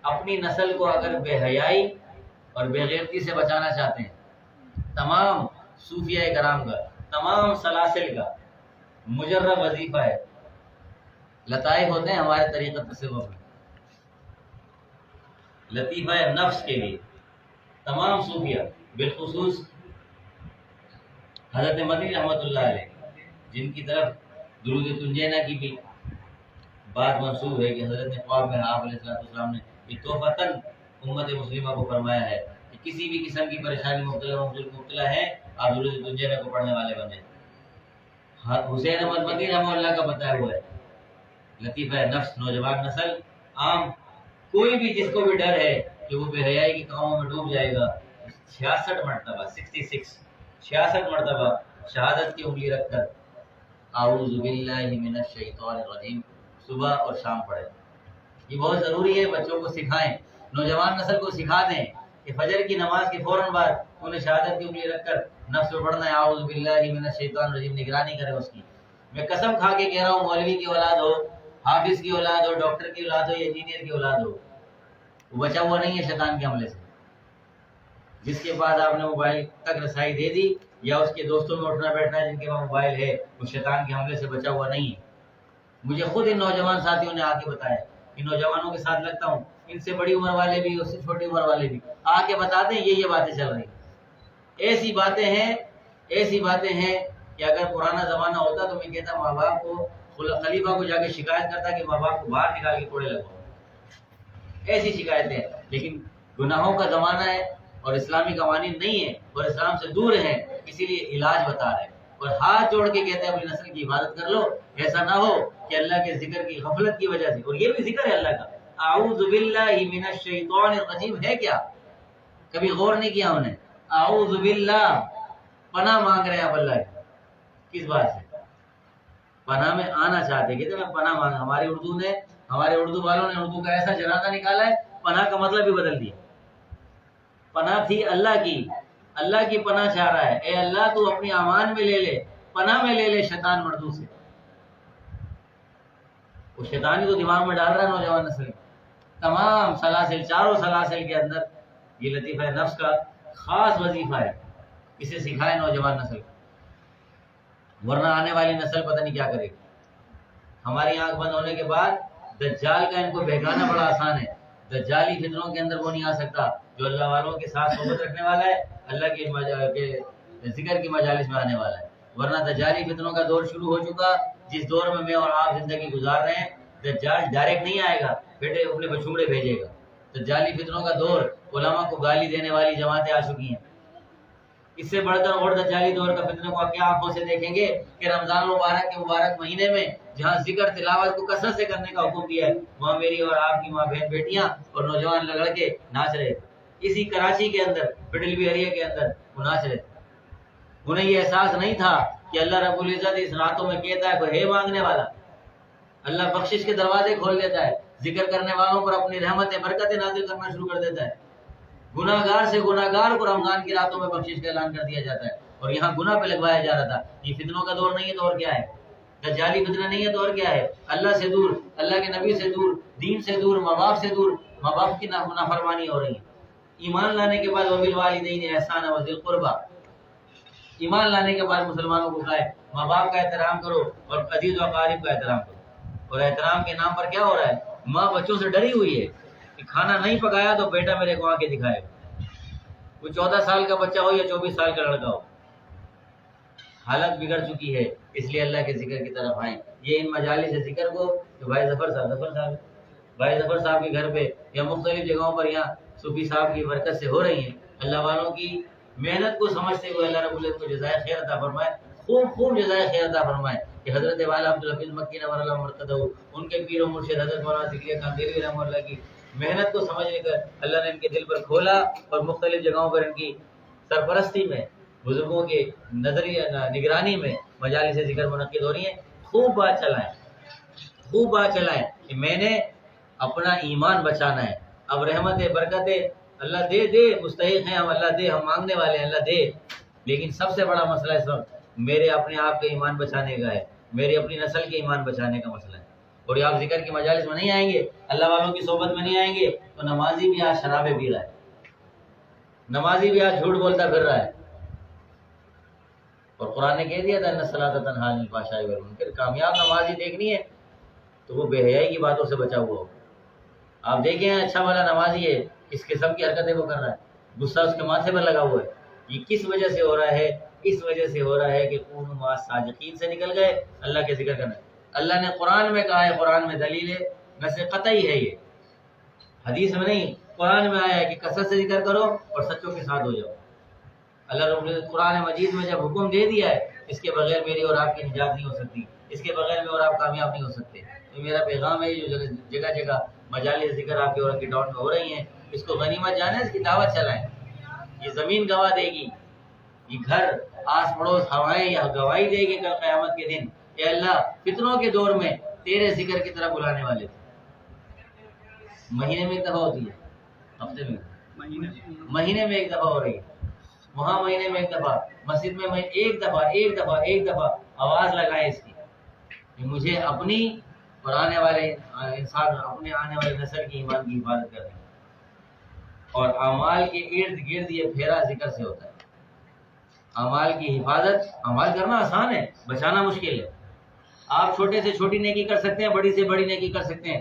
اپنی نسل کو اگر بے حیائی اور بے غیرتی سے بچانا چاہتے ہیں، تمام صوفیہ کرام کا، تمام سلاسل کا مجرب وظیفہ ہے، لطائف ہوتے ہیں ہمارے طریقہ تصوف میں، لطیفہ نفس کے لیے تمام صوفیہ، بالخصوص حضرت مدنی رحمۃ اللہ علیہ، جن کی طرف درود تنجینہ کی بھی بات منسوب ہے کہ حضرت نے خواب میں آپ علیہ السلام نے یہ تحفتاً امت مسلمہ کو فرمایا ہے کہ کسی بھی قسم کی پریشانی مبتلا ہے، آپ درود تنجینہ کو پڑھنے والے بنے۔ حسین احمد مدنی رحمہ اللہ کا بتایا ہوا ہے، لطیفہ نفس، نوجوان نسل عام کوئی بھی جس کو بھی ڈر ہے کہ وہ بے حیائی کے کاموں میں ڈوب جائے گا، 66 مرتبہ 66 مرتبہ شہادت کی انگلی رکھ کر اعوذ باللہ من الشیطان الرجیم صبح اور شام پڑھے۔ یہ بہت ضروری ہے، بچوں کو سکھائیں، نوجوان نسل کو سکھا دیں کہ فجر کی نماز کے فوراً بعد انہیں شہادت کی انگلی رکھ کر نفس میں پڑھنا ہے اعوذ باللہ من الشیطان الرجیم، نگرانی کرے اس کی۔ میں قسم کھا کے کہہ رہا ہوں، مولوی کی اولاد ہو، حافظ کی اولاد ہو، ڈاکٹر کی اولاد ہو یا انجینئر کی اولاد ہو، وہ بچا ہوا نہیں ہے شیطان کے حملے سے۔ جس کے بعد آپ نے موبائل تک رسائی دے دی یا اس کے دوستوں میں اٹھنا بیٹھنا ہے جن کے پاس موبائل ہے، وہ شیطان کے حملے سے بچا ہوا نہیں ہے۔ مجھے خود ان نوجوان ساتھیوں نے آ کے بتایا، ان نوجوانوں کے ساتھ لگتا ہوں، ان سے بڑی عمر والے بھی، اس سے چھوٹی عمر والے بھی آ کے بتاتے ہیں یہ باتیں چل رہی ہیں۔ ایسی باتیں ہیں کہ اگر پرانا زمانہ ہوتا تو میں کہتا ماں باپ کو، خلیفہ کو جا کے شکایت کرتا کہ ماں باپ کو باہر نکال کے کوڑے لگاؤ۔ ایسی شکایتیں ہیں، لیکن گناہوں کا زمانہ ہے اور اسلامی قوانین نہیں ہے اور اسلام سے دور ہیں، اسی لیے علاج بتا رہے ہیں اور ہاتھ جوڑ کے کہتے ہیں اپنی نسل کی حفاظت کر لو۔ ایسا نہ ہو کہ اللہ کے ذکر کی غفلت کی وجہ سے، اور یہ بھی ذکر ہے اللہ کا، اعوذ باللہ من الشیطان الرجیم ہے کیا؟ کبھی غور نہیں کیا ہم نے؟ اعوذ باللہ، پناہ مانگ رہے ہیں آپ اللہ کی، کس بات سے؟ پناہ میں آنا چاہتے، کہتے ہیں میں پناہ مانگ، ہمارے اردو والوں نے اردو کا ایسا جنازہ نکالا ہے، پناہ کا مطلب بھی بدل دیا۔ پناہ تھی اللہ کی پناہ چاہ رہا ہے، اے اللہ تو اپنی امان میں لے لے، پناہ میں لے لے شیطان مردود سے۔ وہ شیطان ہی تو دماغ میں ڈال رہا ہے نوجوان نسل، تمام سلاسل، چاروں سلاسل کے اندر یہ لطیفہ نفس کا خاص وظیفہ ہے، اسے سکھائے نوجوان نسل، ورنہ آنے والی نسل پتہ نہیں کیا کرے گی۔ ہماری آنکھ بند ہونے کے بعد دجال کا ان کو بہکانا بڑا آسان ہے، دجالی فتنوں کے اندر وہ نہیں آ سکتا جو اللہ والوں کے ساتھ صحبت رکھنے والا ہے، اللہ کے ذکر کی مجالس میں آنے والا ہے۔ ورنہ دجالی فتنوں کا دور شروع ہو چکا، جس دور میں میں اور آپ زندگی گزار رہے ہیں، دجال ڈائریکٹ نہیں آئے گا، بیٹے اپنے بچھوڑے بھیجے گا۔ دجالی فتنوں کا دور، علماء کو گالی دینے والی جماعتیں آ چکی ہیں۔ اس سے بڑھ کر اور دجالی دور کا فتنہ کو کیا آنکھوں سے دیکھیں گے کہ رمضان المبارک کے مبارک مہینے میں جہاں ذکر تلاوت کو کثرت سے کرنے کا حکم دیا ہے، وہاں میری اور آپ کی ماں بہن بیٹیاں اور نوجوان لڑکے ناچ رہے تھے۔ اسی کراچی کے اندر، پٹلوی ایریا کے اندر وہ ناچ رہے تھے۔ انہیں یہ احساس نہیں تھا کہ اللہ رب العزت اس راتوں میں کہتا ہے کوئی ہے مانگنے والا، اللہ بخشش کے دروازے کھول دیتا ہے، ذکر کرنے والوں پر اپنی رحمتیں برکتیں نازل کرنا شروع کر دیتا ہے۔ گناہ گار سے گناہ گار کو رمضان کی راتوں میں بخشش کا اعلان کر دیا جاتا ہے، اور یہاں گناہ پہ لگوایا جا رہا تھا۔ یہ فتنوں کا دور نہیں ہے تو اور کیا ہے؟ دجالی فتنہ نہیں ہے تو اور کیا ہے؟ اللہ سے دور، اللہ کے نبی سے دور، دین سے دور، ماں باپ سے دور، ماں باپ کی نافرمانی ہو رہی ہے۔ ایمان لانے کے بعد وبالوالدین احسانا وذی القربی، ایمان لانے کے بعد مسلمانوں کو کہا ہے ماں باپ کا احترام کرو اور عزیز و اقارب کا احترام کرو۔ اور احترام کے نام پر کیا ہو رہا ہے؟ ماں بچوں سے ڈری ہوئی ہے کہ کھانا نہیں پکایا تو بیٹا میرے کو آ کے دکھائے، وہ 14 سال کا بچہ ہو یا 24 سال کا لڑکا ہو۔ حالت بگڑ چکی ہے، اس لیے اللہ کے ذکر کی طرف آئیں۔ یہ ان مجالس ذکر کو جو بھائی ظفر صاحب کے گھر پہ یا مختلف جگہوں پر یہاں صوفی صاحب کی برکت سے ہو رہی ہیں، اللہ والوں کی محنت کو سمجھتے ہوئے اللہ رب العزت کو جزائے خیر عطا فرمائے، خوب جزائے خیر عطا فرمائے کہ حضرت والا عبدالحفیظ مکی نور اللہ مرتضی ان کے پیر و مرشد حضرت مولانا ذکریہ قادری رحمہ اللہ کی محنت کو سمجھنے کر اللہ نے ان کے دل پر کھولا، اور مختلف جگہوں پر ان کی سرپرستی میں، بزرگوں کے نظریہ نگرانی میں مجالس ذکر منعقد ہو رہی ہیں۔ خوب بات چلائیں کہ میں نے اپنا ایمان بچانا ہے۔ اب رحمت برکت اللہ دے مستحق ہیں ہم، اللہ دے، ہم مانگنے والے ہیں، اللہ دے، لیکن سب سے بڑا مسئلہ اس وقت میرے اپنے آپ کے ایمان بچانے کا ہے، میری اپنی نسل کے ایمان بچانے کا مسئلہ ہے۔ اور یہ آپ ذکر کی مجالس میں نہیں آئیں گے، اللہ والوں کی صحبت میں نہیں آئیں گے، تو نمازی بھی آج شرابیں پی رہا ہے، نمازی بھی آج جھوٹ بولتا پھر رہا ہے۔ اور قرآن نے کہہ دیا تھا ان الصلاۃ تنہی عن الفحشاء والمنکر، کامیاب نمازی دیکھنی ہے تو وہ بے حیائی کی باتوں سے بچا ہوا ہو۔ آپ دیکھیں اچھا والا نمازی ہے، کس قسم کی حرکتیں وہ کر رہا ہے، غصہ اس کے ماتھے پر لگا ہوا ہے، یہ کس وجہ سے ہو رہا ہے؟ اس وجہ سے ہو رہا ہے کہ کونوا مع الصادقین سے نکل گئے، اللہ کے ذکر کرنا۔ اللہ نے قرآن میں کہا ہے، قرآن میں دلیل ہے، نص قطعی ہے، یہ حدیث میں نہیں، قرآن میں آیا ہے کہ کثرت سے ذکر کرو اور سچوں کے ساتھ ہو جاؤ۔ اللہ رب العزت قرآن مجید میں جب حکم دے دیا ہے، اس کے بغیر میری اور آپ کی نجات نہیں ہو سکتی، اس کے بغیر میں اور آپ کامیاب نہیں ہو سکتے۔ تو میرا پیغام ہے، جو جگہ جگہ مجالس ذکر آپ کے اور کی ڈاؤن میں ہو رہی ہیں، اس کو غنیمت جانیں، اس کی دعوت چلائیں۔ یہ زمین گواہ دے گی، یہ گھر آس پڑوس ہوائیں یا گواہی دے گی کل قیامت کے دن کہ اللہ فتنوں کے دور میں تیرے ذکر کی طرف بلانے والے تھے۔ مہینے میں ایک دفعہ ہوتی ہے، ہفتے میں مہینے میں ایک دفعہ ہو رہی ہے، وہاں مہینے میں ایک دفعہ، مسجد میں ایک دفعہ آواز لگائے اس کی کہ مجھے اپنی اور آنے والے انسان، اپنے آنے والے نسل کی ایمان کی حفاظت کرنی۔ اور اعمال کے ارد گرد یہ پھیرا ذکر سے ہوتا ہے۔ اعمال کی حفاظت، اعمال کرنا آسان ہے، بچانا مشکل ہے۔ آپ چھوٹے سے چھوٹی نیکی کر سکتے ہیں، بڑی سے بڑی نیکی کر سکتے ہیں۔